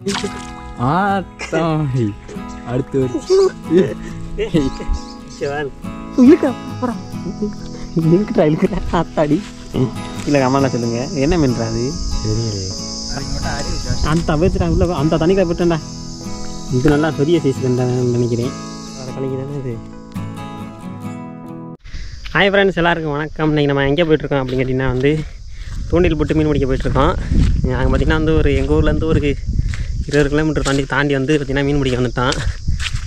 அடுத்து ஆத்தாடி இல்லை கமலா சொல்லுங்க என்ன மீன்றாது அந்த உள்ள அந்த தண்ணிக்கலை போட்டேன்டா இது நல்லா பெரிய சைஸ் நினைக்கிறேன் அதை கணிக்கிறானே அது. ஹாய் ஃப்ரெண்ட்ஸ் எல்லாருக்கும் வணக்கம். இன்றைக்கி நம்ம எங்கே போயிட்டுருக்கோம் அப்படின்னு கேட்டிங்கன்னா வந்து தூண்டில் போட்டு மீன் பிடிக்க போயிட்டுருக்கோம். நாங்கள் பார்த்திங்கன்னா வந்து ஒரு எங்கள் ஊர்லேருந்து ஒரு 20 கிலோமீட்டர் தாண்டி வந்து பார்த்திங்கன்னா மீன் பிடிக்க வந்துட்டோம்.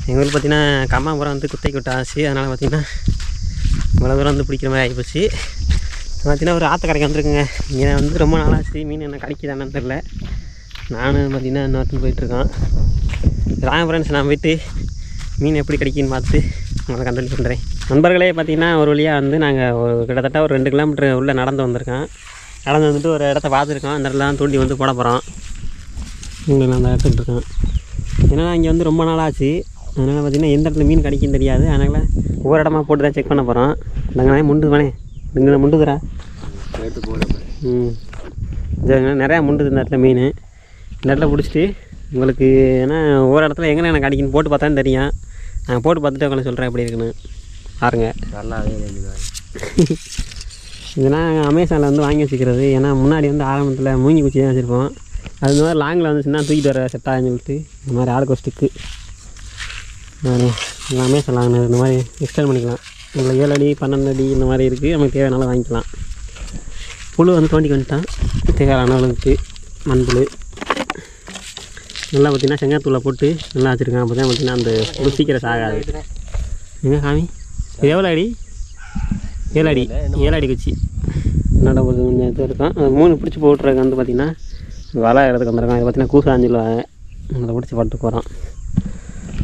எங்கள் ஊரில் பார்த்திங்கன்னா கம்மாபுரம் வந்து குத்தை கொட்ட ஆச்சு. அதனால் பார்த்திங்கன்னா இவ்வளோ தூரம் வந்து பிடிக்கிற மாதிரி ஆகிப்போச்சு. பார்த்திங்கன்னா ஒரு ஆற்றுக்கரைக்கு வந்துருக்குங்க. இங்கே வந்து ரொம்ப நாளாச்சு மீன் என்ன கிடைக்குதானு தெரில. நானும் பார்த்திங்கன்னா இன்னொருத்தன் போயிட்டுருக்கோன். ராங்க ஃப்ரெண்ட்ஸ் நான் போய்ட்டு மீன் எப்படி கிடைக்குன்னு பார்த்து உங்களை கண்டெக்ட் பண்ணுறேன். நண்பர்களே பார்த்திங்கன்னா ஒரு வழியாக வந்து நாங்கள் கிட்டத்தட்ட ஒரு 2 கிலோமீட்டர் உள்ளே நடந்து வந்திருக்கோம். நடந்து வந்துட்டு ஒரு இடத்த பார்த்துருக்கோம். அந்த இடத்துல தான் தூண்டி வந்து போட போகிறோம். உங்களுக்கு நான் அந்த இடத்துக்கு இருக்கேன். ஏன்னா இங்கே வந்து ரொம்ப நாளாச்சு. அதனால் பார்த்திங்கன்னா எந்த இடத்துல மீன் கிடைக்குன்னு தெரியாது. அதனால் ஒவ்வொரு இடமா போட்டு தான் செக் பண்ண போகிறோம். நாங்கள் முண்டு தானே இங்கே முண்டுதுரா எடுத்து போட நிறையா முண்டுது இந்த இடத்துல மீன். இந்த இடத்துல பிடிச்சிட்டு உங்களுக்கு ஏன்னா ஒவ்வொரு இடத்துல எங்கே எனக்கு கிடைக்குன்னு போட்டு பார்த்தா தெரியும். நான் போட்டு பார்த்துட்டு உங்களை சொல்கிறேன் எப்படி இருக்குன்னு பாருங்க. நல்லாவே இதெல்லாம் அமேசானில் வந்து வாங்கி வச்சுக்கிறது. ஏன்னா முன்னாடி வந்து ஆரம்பத்தில் மூங்கி குச்சி தான் வச்சுருப்போம். அது இந்த மாதிரி லாங்கில் வந்துச்சுன்னா தூக்கிட்டு வர செட் ஆகுன்னு சொல்லிட்டு இந்த மாதிரி ஆளுக்கு ஒரு ஸ்டிக்கு அமேசான் வாங்கினது. இந்த மாதிரி எக்ஸ்டெண்ட் பண்ணிக்கலாம். உங்களை 7 அடி 12 அடி இந்த மாதிரி இருக்குது. நமக்கு தேவையானாலும் வாங்கிக்கலாம். புழு வந்து தோண்டி வந்துட்டான். தேவையான அளவுக்கு மண்புழு நல்லா பார்த்திங்கன்னா செங்காத்தூளை போட்டு நல்லா வச்சுருக்கான். அப்போ தான் பார்த்திங்கன்னா அந்த புழு சீக்கிரம் சாகாது. எங்கே காமி இது எவ்வளோ அடி? 7 அடி குச்சி என்னோட கொஞ்சம் இது இருக்கும். அது 3 பிடிச்சி போட்டுறதுக்கு வந்து பார்த்திங்கன்னா வலை இடத்துக்கு வந்துருக்கான். இது பார்த்திங்கன்னா கூசா 5 ரூபா அதை பிடிச்சி போட்டு போகிறோம்.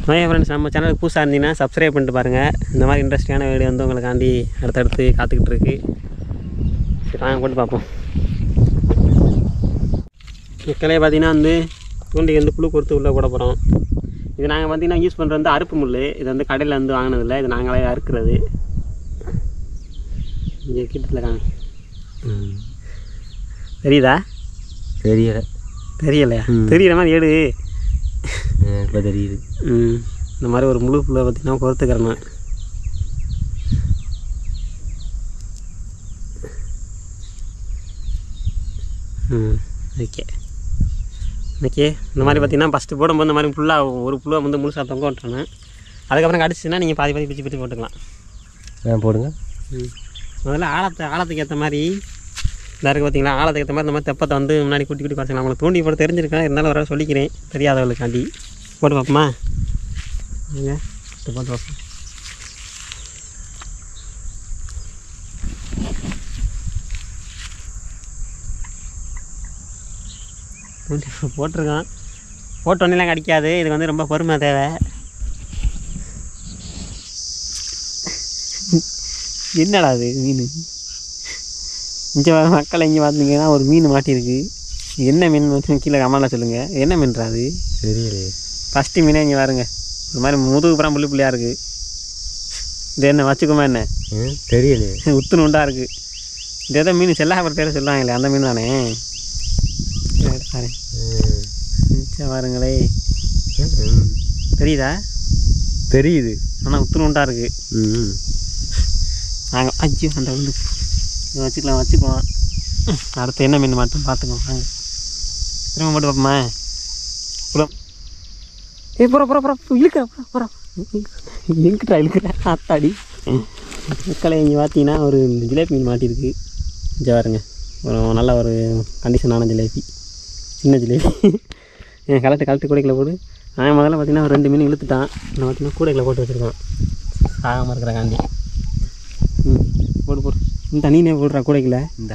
நிறைய ஃப்ரெண்ட்ஸ் நம்ம சேனலுக்கு புதுசாக இருந்தீங்கன்னா சப்ஸ்கிரைப் பண்ணிட்டு பாருங்கள். இந்த மாதிரி இன்ட்ரெஸ்டிங்கான வீடியோ வந்து உங்களுக்காண்டி அடுத்தடுத்து காத்துக்கிட்டு இருக்குது. சரி நாங்கள் போட்டு பார்ப்போம். கிளையை பார்த்திங்கன்னா வந்து தூண்டிக்கு வந்து புழு கொடுத்து உள்ளே போட போகிறோம். இது நாங்கள் பார்த்திங்கன்னா யூஸ் பண்ணுறது வந்து அறுப்பு முள். இது வந்து கடையில் வந்து வாங்கினதில்லை. இது நாங்களே அறுக்கிறது. இங்கே கிட்டத்தில் காமி தெரியுதா? தெரியலையா? தெரியுற மாதிரி ஏடு இப்போ தெரியுது. இந்த மாதிரி ஒரு முழு புல்லை பார்த்திங்கன்னா பொறுத்துக்கிறேன். ஓகே இந்த மாதிரி பார்த்திங்கன்னா ஃபஸ்ட்டு போடும்போது இந்த மாதிரி ஃபுல்லாக ஒரு புழுவை வந்து முழுசாக தொங்க விட்டுறேன். அதுக்கப்புறம் கடிச்சிச்சுன்னா நீங்கள் பாதி பிச்சு போட்டுக்கலாம். போடுங்க. முதல்ல ஆழத்துக்கு ஏற்ற மாதிரி இந்த இருக்குது பார்த்திங்களா. ஆழத்துக்கு ஏற்ற மாதிரி இந்த மாதிரி தெப்பத்தை வந்து முன்னாடி குட்டி குறைச்சிக்கலாம். அவங்களுக்கு தூண்டி போட்டு தெரிஞ்சிருக்கேன். இருந்தாலும் வர சொல்லிக்கிறேன் தெரியாதவர்களுக்காண்டி. போட்டு பார்ப்போமா? போட்டு பார்ப்போம். போட்டிருக்கான். போட்டு ஒன்றுலாம் கிடைக்காது. இதுக்கு வந்து ரொம்ப பொறுமை தேவை. என்னடா அது மீன்? இங்கே மக்களை இங்கே பார்த்திங்கன்னா ஒரு மீன் மாட்டியிருக்கு. என்ன மீன் கீழே கமலில் சொல்லுங்கள். என்ன மீன்றாது? தெரியலையே. ஃபஸ்ட்டு மீனே இங்கே பாருங்க. இந்த மாதிரி முதுகு புறம் புள்ளியாக இருக்குது. இது என்ன வச்சுக்குமா? என்ன தெரியலையே. உத்துன்னு உண்டாக இருக்குது. இது எதோ மீன் செல்லாபுரம் பேர் சொல்லுவாங்களே அந்த மீன் தானே. சாரி பாருங்களே. தெரியுதா? தெரியுது. ஆனால் உத்துன்னு உண்டாக இருக்குது. நாங்கள் அஜியோ அந்த வந்து வச்சுக்குவோம். அடுத்து என்ன மீன் மட்டும் பார்த்துக்குவோம். வாங்க திரும்ப மட்டும் பார்ப்போமா? புறம் இழுக்கிற ஆத்தாடி மக்களை இங்கே பார்த்தீங்கன்னா ஒரு ஜிலேபி மீன் மாட்டியிருக்கு. இங்கே பாருங்க. ஒரு நல்ல ஒரு கண்டிஷனான ஜிலேபி. சின்ன ஜிலேபி. கலட்டு கூடைக்கில் போடு. நான் முதல்ல பார்த்திங்கன்னா ஒரு 2 மீன் இழுத்துட்டான். நான் பார்த்திங்கன்னா கூடைக்கில் போட்டு வச்சுருக்கான். ஆகாமல் இருக்கிற காண்டி. போடு இந்த தண்ணினே போடுறா கூடைக்கில். இந்த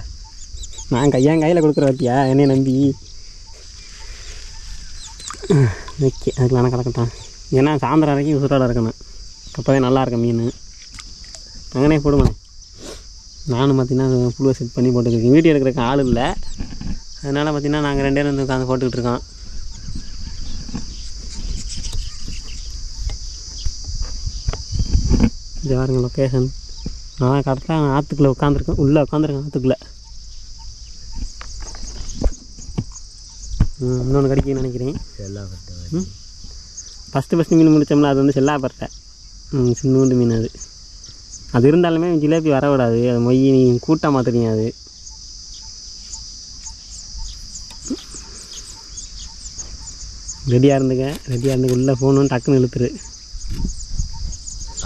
நான் கையில் கொடுக்குற வட்டியா என்னைய நம்பி. ஓகே அதுக்கு நான் கலக்கட்டான். ஏன்னா சாயந்தரம் வரைக்கும் உசுரோட இருக்கணும். அப்போதே நல்லா இருக்கும் மீன். அங்கனே போடுமா. நானும் பார்த்திங்கன்னா புழுவை செட் பண்ணி போட்டுருக்கேன். வீடியோ எடுக்கிறதுக்கு ஆள் இல்லை. அதனால் பார்த்திங்கன்னா நாங்கள் 2 பேரும் வந்து உட்காந்து போட்டுக்கிட்டு இருக்கோம். இது பாருங்க லொக்கேஷன். நான் கரெக்டாக ஆற்றுக்குள்ளே உட்காந்துருக்கேன். உள்ளே உட்காந்துருக்கேன் ஆற்றுக்குள்ளே. இன்னொன்று கிடைக்குன்னு நினைக்கிறேன். செல்லாப்பட்டை ஃபஸ்ட்டு மீன் முடித்தோம்னா அது வந்து செல்லாப்பட்டை. சின்னூண்டு மீன் அது. அது இருந்தாலுமே ஜிலேபி வரக்கூடாது. அது மொய் கூட்டமாக தெரியாது. ரெடியாக இருந்துக்க உள்ளே போகணுன்னு டக்குன்னு இழுத்துரு.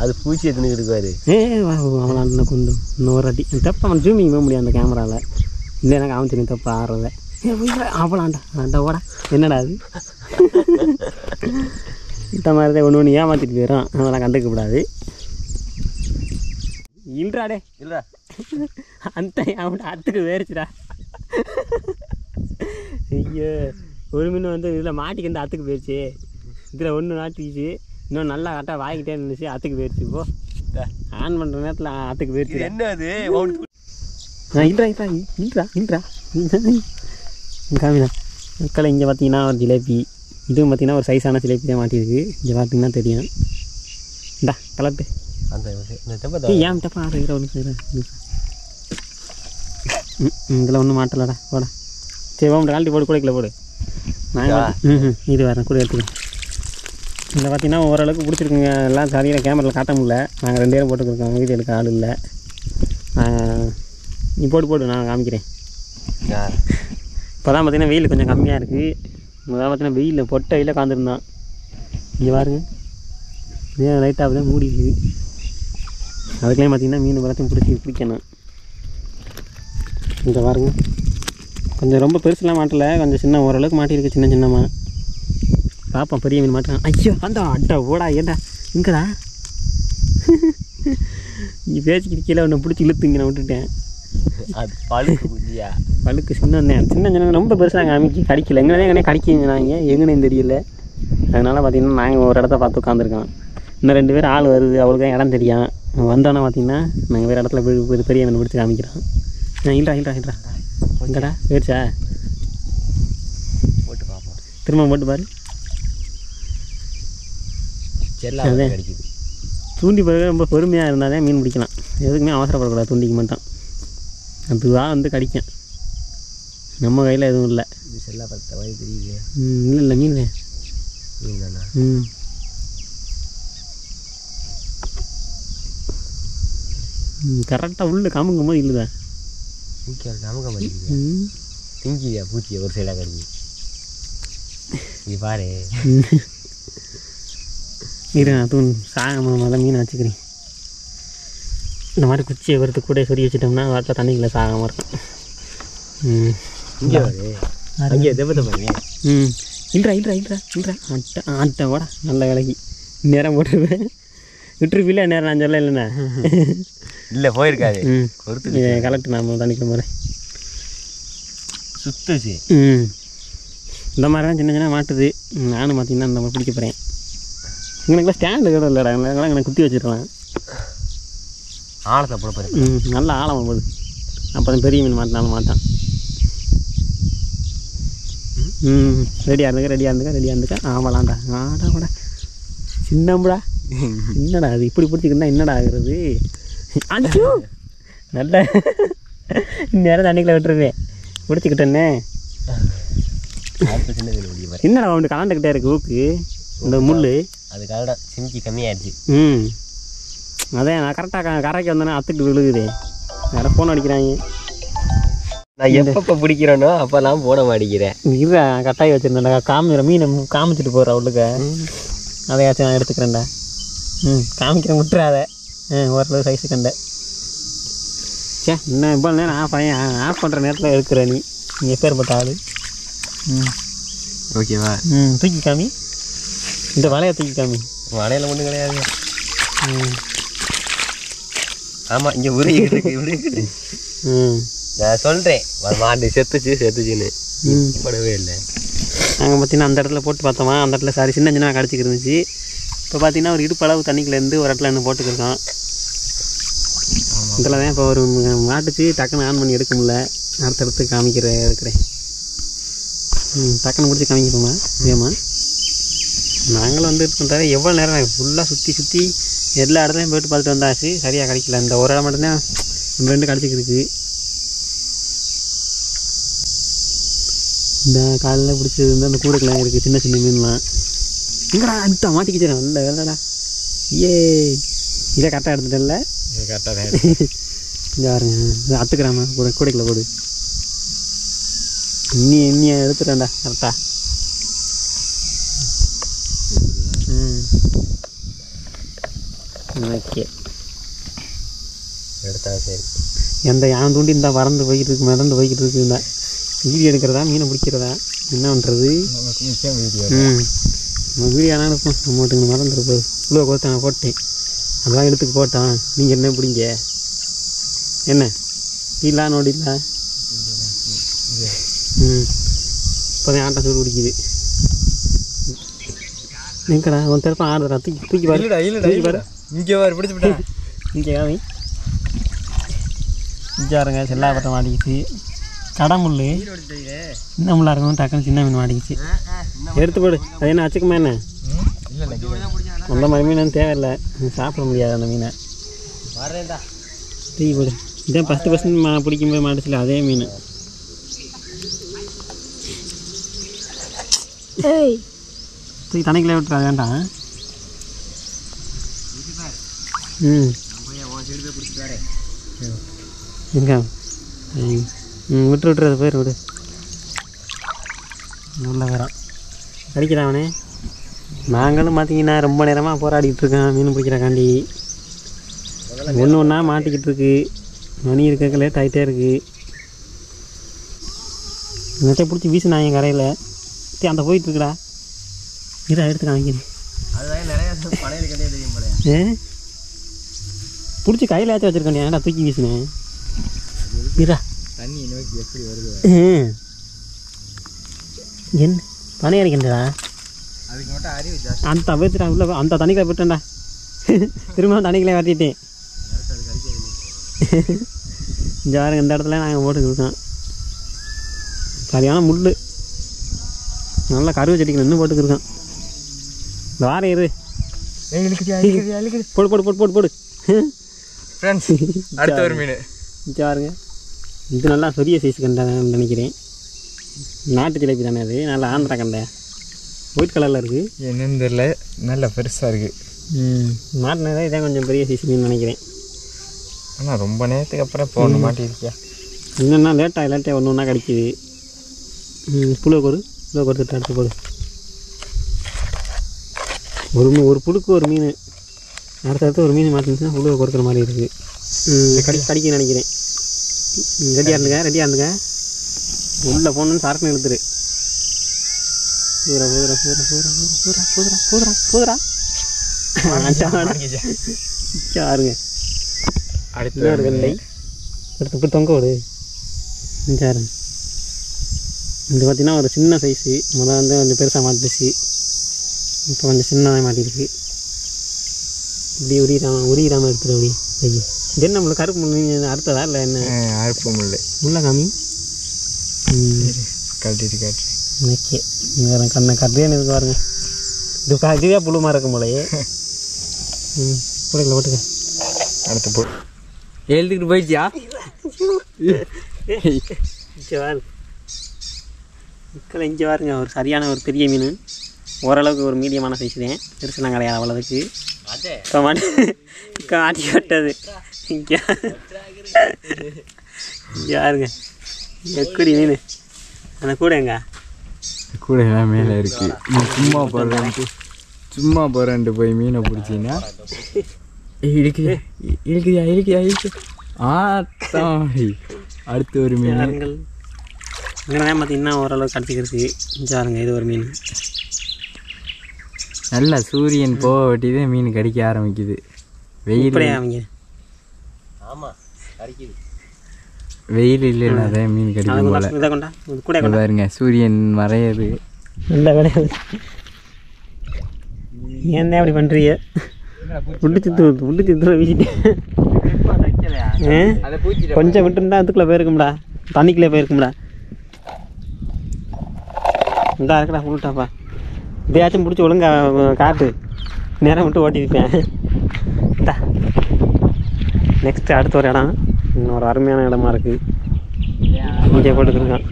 அது பூச்சி எத்தனை இருக்குவாரு. அவளா இன்னும் கொண்டு இன்னொரு வாட்டி தப்பா அவன் ஜூமிங் போக முடியும் அந்த கேமராவில். இல்லை எனக்கு காமிச்சு நீ தப்பா ஆடுறத. அவளாண்டா ஆண்டா ஓடா என்னடா அது. இந்த மாதிரி தான் ஒன்று ஏமாற்றிட்டு போயிடும். அதெல்லாம் கண்டுக்கக்கூடாது. இல்லைடே இல்லை அந்த அவன் அத்துக்கு வேறிச்சுடா. ஐயோ ஒரு மீன் வந்து இதில் மாட்டிக்கு வந்து அத்துக்கு போயிடுச்சு. இதில் ஒன்று மாட்டிக்கிச்சு. இன்னும் நல்லா கரெக்டாக வாங்கிட்டே இருந்துச்சு. அத்துக்கு போயிடுச்சு. இப்போ ஆன் பண்ணுற நேரத்தில் அத்துக்கு போயிடுச்சு. என்ன அது இல்லைடா காமிதான் மக்களை. இங்கே பார்த்தீங்கன்னா ஒரு ஜிலேபி. இதுவும் பார்த்தீங்கன்னா ஒரு சைஸான ஜிலேபி தான் மாட்டிருக்கு. இங்கே பார்த்தீங்கன்னா தெரியும். இந்தா கலட்டு அந்த ஏன் டப்பா ஆடுற ஒன்று இதில் ஒன்றும் மாட்டலடா போட. சரி ஓம்ட கால்ட்டி போடு கூடைக்கில் போடு. நான் இது வரேன் கூட எடுத்துக்கிறேன். இதில் பார்த்தீங்கன்னா ஓரளவுக்கு பிடிச்சிருக்குங்க. எல்லாம் சரியாக கேமராவில் காட்ட முடியல. நாங்கள் 2 பேரும் போட்டுருக்கோம். வீடியோ எடுக்க ஆள் இல்லை. நீ போட்டு நான் காமிக்கிறேன். இப்போ தான் பார்த்தீங்கன்னா வெயில் கொஞ்சம் கம்மியாக இருக்குது. முதல்ல பார்த்தீங்கன்னா வெயிலில் பொட்டை வெயிலில் காந்திருந்தான். இங்கே பாருங்க இதே லைட்டாக தான் மூடி இருக்குது. அதுக்குள்ளே பார்த்தீங்கன்னா மீன் எல்லாத்தையும் பிடிக்கணும். இங்கே பாருங்க கொஞ்சம் ரொம்ப பெருசுலாம் மாட்டலை. கொஞ்சம் சின்ன ஓரளவுக்கு மாட்டியிருக்கு. சின்னமாக பார்ப்போம். பெரிய மீன் மாட்டேன். ஐயோ அந்த அட்டா ஓடா ஏண்டா இங்கடா. நீ பேசிக்கிட்டு கீழே ஒன்று பிடிச்சி இழுத்துங்க. நான் விட்டுட்டேன். அது பழுக்கு சின்ன ரொம்ப பெருசாக அமைக்கி கடிக்கல. எங்கனே கடிக்குங்க. நாங்கள் எங்கன்னு தெரியல. அதனால் பார்த்தீங்கன்னா நாங்கள் ஒரு இடத்த பார்த்து உட்காந்துருக்கோம். இன்னும் 2 பேர் ஆள் வருது. அவளுக்கு தான் இடம் தெரியும். வந்தோன்னே பார்த்தீங்கன்னா நாங்கள் வேறு இடத்துல பெரிய மீன் பிடிச்சி காமிக்கிறோம். இல்லைடா எங்கடா போயிடுச்சா போட்டு பார்ப்போம். திரும்ப போட்டு பாரு. அதே கிடைக்குது. தூண்டி பிறகு ரொம்ப பொறுமையாக இருந்தால் தான் மீன் பிடிக்கலாம். எதுக்குமே அவசரப்படக்கூடாது. தூண்டிக்க மாட்டான். அதுவாக வந்து கடிக்கும். நம்ம கையில் எதுவும் இல்லை. இது செல்லாப்பட்டை மாதிரி தெரியுது. இல்லை மீன் தானா. கரெக்டாக உள்ள காமுங்கும் போது இல்லைதான் நமக்கு மாட்டேங்குது. திங்கியா பூச்சியை ஒரு சைடாக கடிக்கு. நீ பாரு தூண் சாகமாக தான் மீனை வச்சுக்கிறேன். இந்த மாதிரி குச்சியை வறுத்து கூட சொறி வச்சுட்டோம்னா வாட்டில் தண்ணிக்குள்ளே சாகாமல் இருக்கும். இங்கே அங்கே தெப்பத்தை பாருங்க. இல்லைடா ஆட்டை ஓடா நல்ல வேலைக்கு நேரம் போட்டுருவேன். விட்டுருப்பில்ல நேரம் நான் சொல்ல இல்லைண்ணா. இல்லை போயிருக்காது. கலெக்ட் நான் தண்ணிக்குள்ள போகிறேன். சுத்துச்சு. இந்த மாதிரி தான் சின்ன மாட்டுது. நானும் பார்த்தீங்கன்னா இந்த மாதிரி பிடிக்க போகிறேன். எங்களுக்குலாம் ஸ்டாண்டு கூட இல்லைடா. எங்களுக்கெல்லாம் எனக்கு குத்தி வச்சுருக்கலாம். ஆழத்தை போட போகிறேன். நல்லா ஆழமாக போகுது. அப்போ தான் பெரிய மீன் மாட்டான். ரெடியாக இருந்துக்க. ஆமாலாண்டா கூட சின்னம்புடா. என்னடா அது இப்படி பிடிச்சிக்கிட்டா என்னடா ஆகுறது. அஞ்சு நல்ல நேரம் தண்ணிக்குள்ள விட்டுருவேன். பிடிச்சிக்கிட்டேன்னே. என்னடா அவனுக்கு கலந்துக்கிட்டே இருக்கு ஊக்கு இந்த முள். அது கரெக்டாக சிமிக்கி கம்மியாகிடுச்சு. அதான் நான் கரெக்டாக கரைக்கு வந்தேன்னா அத்துட்டு விழுகுது. வேறு ஃபோன் அடிக்கிறாங்க. நான் எப்போ பிடிக்கிறேனோ அப்போல்லாம் போட மாட்டேங்கிறேன். இல்லை கட்டாயி வச்சுருந்தேன்டா. மீனை காமிச்சிட்டு போகிற அவளுக்கு. அதையாச்சும் நான் எடுத்துக்கிறேன்டா. காமிக்கிறேன் விட்டுறாத. ஓரளவு சைஸு கண்ட. சே இன்னும் இப்போ நேரம் ஆஃப் பண்ணுற நேரத்தில் எடுக்கிற நீ எப்பேற்பட்ட ஆள். ஓகேவா. தூக்கி காமி. இந்த வலையை தூக்கி காமி. வலையில் ஒன்றும் கிடையாது. ஆமாம் இங்கே உருகிட்டு. நான் சொல்கிறேன் மாட்டு செத்துச்சுன்னு படவே இல்லை. நாங்கள் பார்த்தீங்கன்னா அந்த இடத்துல போட்டு பார்த்தோமா. அந்த இடத்துல சின்ன கடிச்சிக்கு இருந்துச்சு. இப்போ பார்த்தீங்கன்னா ஒரு இடுப்பளவு தண்ணிக்குள்ளேருந்து ஒரு இடத்துல இன்னும் போட்டுக்கிருக்கோம். இதில் தான் இப்போ ஒரு மாட்டுச்சு. டக்குன்னு ஆன் பண்ணி எடுக்க முடியல. அடுத்தடுத்து இருக்கிறேன். டக்குன்னு பிடிச்சி காமிக்கிறோமா ஏமா. நாங்களும் வந்து பண்ணுறாரு எவ்வளோ நேரம் ஃபுல்லாக சுற்றி எல்லா இடத்துலையும் போய்ட்டு பார்த்துட்டு வந்தாச்சு. சரியாக கிடைக்கல. இந்த ஒரு இடம் மட்டும்தான் 2 கடிச்சிக்கிருக்கு. இந்த காலையில் பிடிச்சது வந்து அந்த கூடைக்கெல்லாம் இருக்குது சின்ன சின்ன மீன்லாம். எங்கடா அடுத்த மாட்டிக்கிச்சேன் நல்ல வேலைடா. ஏ இதை கரெக்டாக எடுத்துட்டல. கரெக்டாக தான் இங்கே பாருங்க அத்துக்கிறாம கூடைக்குள்ள போடு. இன்னி எடுத்துட்டேன்டா கரெக்டாக. ஓகே எடுத்தா சரி. எந்த யான் தூண்டி இந்த மிதந்து போய்கிட்டு இருக்கு. இந்த வீடியோ எடுக்கிறதா மீனை பிடிக்கிறதா என்ன பண்ணுறது? நம்ம வீடியோ ஆனால் இருக்கும். நம்ம மட்டும் மறந்துருப்போம். இவ்வளோ கோர்த்து நான் போட்டேன். அதெல்லாம் எடுத்துக்கு போட்டான். நீங்கள் என்ன பிடிங்க என்ன இல்லா நோடிங்களா? இப்போதான் ஆட்டம் சூடு பிடிக்குது. எங்கடா உன் திறப்பா ஆடுறா. தூக்கி பாரு பாரு. இங்கே பாரு பிடிச்சி விட்டேன். இங்கே காமி இஞ்சாருங்க செல்லாப்பட்ட மாட்டிக்கிச்சு. கடமுள் இந்த முள்ளா இருக்கும். டக்குன்னு சின்ன மீன் மாட்டிக்கிச்சு. எடுத்து போடு. அது என்ன வச்சுக்குமா என்ன? அந்த மாதிரி மீன் தேவையில்லை. சாப்பிட முடியாது அந்த மீனை. தூக்கி போடு. இதான் ஃபஸ்ட்டு பிடிக்கும்போது மாட்டுச்சுல அதே மீன். தூக்கி தண்ணிக்குள்ளே விட்டுறா வேண்டாம். எங்க விட்டு அது பேர் விடு. நல்ல வேறான் கடிக்கிறான் அவனே. நாங்களும் பார்த்தீங்கன்னா ரொம்ப நேரமாக போராடிக்கிட்டு இருக்கேன் மீன் பிடிக்கிறக்காண்டி. ஒன்று ஒன்றா மாட்டிக்கிட்டு இருக்கு. மணி இருக்க லேட் ஆகிட்டே இருக்குது. நெட்டை பிடிச்சி வீசு நான் என் கரையில் அந்த போயிட்டுருக்குடா. இதை எடுத்து காமிக்கிறேன். பிடிச்சி கையில் ஏற்ற வச்சுருக்கேன். ஏன்டா தூக்கி வீசினேன். இரா தண்ணி நோக்கி எப்படி வருது? என்ன பனை அடிக்கின்றா? அதுக்கு மட்டும் அறிவு ஜாஸ்தி. அந்த விட்டுட்டா உள்ள அந்த தண்ணிக்குள்ள விட்டேன்டா. திரும்ப தண்ணிக்குள்ளே வரட்டிட்டேன். இந்த வாரம் இந்த இடத்துல நாங்கள் போட்டுக்கிருக்கோம். சரியான முள். நல்லா கருவை செடிக்கு நின்று போட்டுக்கிருக்கோம். இந்த வாரம் இரு. போடு போடு போடு போடு போடு. ஃப்ரெண்ட்ஸ் அடுத்த ஒரு மீன் பாருங்க. இது நல்லா பெரிய சைஸ் கண்டான்னு நினைக்கிறேன். நாட்டு ஜிலேபி தானே அது. நல்லா ஆந்திரா கண்டை ஒயிட் கலரில் இருக்குது. என்னன்னு தெரியல. நல்லா பெருசாக இருக்குது. மாட்டினதே இதான் கொஞ்சம் பெரிய சைஸ் மீன் நினைக்கிறேன். ஆனால் ரொம்ப நேரத்துக்கு அப்புறம் போன மாட்டிருக்கியா? என்னென்னா லேட்டாக ஒன்று ஒன்றா கிடைக்கிது. புழுவை கொடுத்துட்டு அடுத்து போடு. ஒரு புழுக்கு ஒரு மீன். அடுத்தடுத்து ஒரு மீன் மாட்டினுச்சுன்னா புழுவை கொடுக்குற மாதிரி இருக்குது. கடிக்க நினைக்கிறேன். ரெடியாக இருந்துங்க. உள்ளே போகணுன்னு சரக்குன்னு இழுத்துரு. பூதுரா சாருங்க. அடுத்த இல்லை எடுத்து தொங்க விடு. சாருங்க. இது பார்த்தீங்கன்னா ஒரு சின்ன சைஸு. முதல்ல வந்து கொஞ்சம் பெருசாக மாட்டிடுச்சு. இப்போ கொஞ்சம் சின்னதாக மாட்டிருக்கு. இப்படி உரியிடாமல் எடுத்துரு. அப்படி ஐயோ இது என்ன நம்மளுக்கு கருப்பு முள் அறுத்ததா இல்லை என்ன? அறுப்பு முள்ள காமி கட்டிட்டு ஓகே. வேறு கண்ணை கட்டுறேன்னு இருக்கு பாருங்க. இதுவே புழுமா இருக்கும் போலையே. போட்டுக்கல போட்டுக்க. அடுத்து போ. எழுதுக்கிட்டு போயிடுச்சியா? இங்கே பாருங்க. ஒரு சரியான ஒரு பெரிய மீன். ஓரளவுக்கு ஒரு மீடியமான சைஸ் தான். பெருசுலாம் கிடையாது அவ்வளோதுக்கு. இப்போ மாட்டி கட்டது. இங்கே யாருங்க எப்படி மீன்? அந்த கூட எங்க கூட எல்லாம் மேலே இருக்குது. நீ சும்மா போகிறேன்ட்டு போய் மீனை பிடிச்சின்னா இழுக்குதியா. அடுத்து ஒரு மீன். இங்கே பார்த்தீங்கன்னா ஓரளவுக்கு கடிச்சிக்கிருக்கு. பாருங்க இது ஒரு மீன். நல்லா சூரியன் போக வெட்டிதே மீன் கடிக்க ஆரம்பிக்குது. வெயில் அவங்க வெயில் இல்லைன்னா அதே மீன் கடிக்கும் போல. பாருங்க சூரியன் மறையுது. நல்லா கிடையாது. ஏன் அப்படி பண்ணுறீங்க? கொஞ்சம் விட்டுருந்தா அதுக்குள்ளே போயிருக்கும்டா. தண்ணிக்குள்ளே போயிருக்கும்டா. இந்தா இருக்கடா ஃபுல்ட்டாப்பா. இதையாச்சும் பிடிச்சி ஒழுங்கா காட்டு. நேரம் விட்டு ஓட்டிருப்பேன். இந்தா நெக்ஸ்ட்டு அடுத்த ஒரு இடம். இன்னொரு அருமையான இடமா இருக்குது. இங்கே போட்டுக்கிருக்கான்.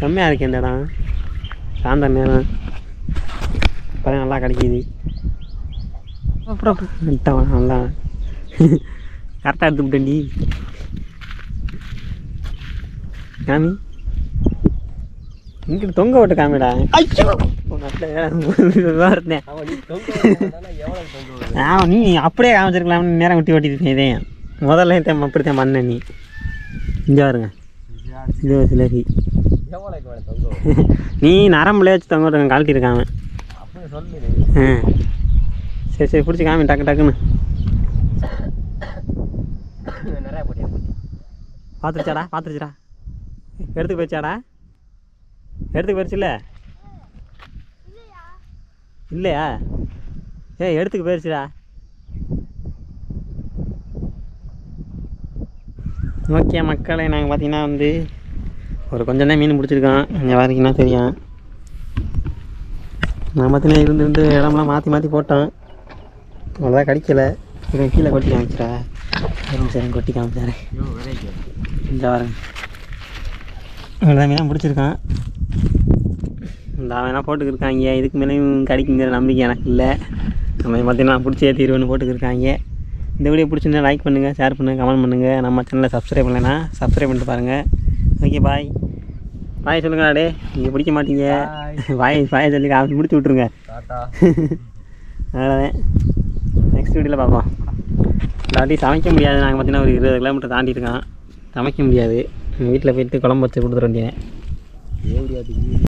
செம்மையாக இருக்குது இந்த இடம். சாயந்தரம் நேரம் இப்போ நல்லா கிடைக்கிது. அப்புறம் நல்லா கரெக்டாக எடுத்துக்கிட்டேன் நீ காமி இங்கிட்ட தொங்க விட்டு காமிடா. நீ அப்படியே காமிச்சிருக்கலாம்னு நேரம் விட்டு ஓட்டிருக்கேன். இதே முதல்ல அப்படித்தான் பண்ண நீ இங்கே வருங்க. இது சிலரி நீ நரம்புல வச்சு தொங்க விட்டு கழட்டிருக்காம. சரி சரி பிடிச்சி காமி டக்கு டக்குன்னு. பார்த்துருச்சாடா எடுத்துக்கு போயிடுச்சாடா? எடுத்துக்கு போயிடுச்சு இல்லையா? எடுத்துக்கு போயிடுச்சுடா. ஓகே மக்களே, நாங்கள் பார்த்தீங்கன்னா வந்து ஒரு கொஞ்சம் தான் மீன் பிடிச்சிருக்கோம். இங்கே வரைக்கும்னா தெரியும். நான் பார்த்தீங்கன்னா இருந்து இடம்லாம் மாற்றி போட்டோம். அவ்வளோதான் கிடைக்கலை. கீழே கொட்டி காமிச்சிடா. சரி கொட்டி காமிச்சாரு. இந்த வரேன் இவ்வளோதான் மீனாக பிடிச்சிருக்கான். இந்த அவனா போட்டுக்கிருக்காங்க. இதுக்கு மேலேயும் கிடைக்குங்கிற நம்பிக்கை எனக்கு இல்லை. நம்ம பார்த்தீங்கன்னா பிடிச்சே தீர்வுன்னு போட்டுக்கிருக்காங்க. இந்த வீடியோ பிடிச்சிருந்தா லைக் பண்ணுங்கள், ஷேர் பண்ணுங்கள், கமெண்ட் பண்ணுங்கள். நம்ம சேனலை சப்ஸ்கிரைப் பண்ணலைன்னா சப்ஸ்கிரைப் பண்ணிட்டு பாருங்கள். ஓகே பாய் சொல்லுங்கடா. டே நீங்கள் பிடிக்க மாட்டீங்க. பாய் சொல்லி காமிச்சு முடிச்சு விட்ருங்க. அவ்வளோதான். நெக்ஸ்ட் வீடியோவில் பார்ப்போம். இல்லாட்டி சமைக்க முடியாது. நாங்கள் பார்த்தீங்கன்னா ஒரு 20 கிலோமீட்டர் தாண்டியிருக்கோம். சமைக்க முடியாது. வீட்டில் போய்ட்டு குழம்பு வச்சு கொடுத்துட வேண்டியேன்.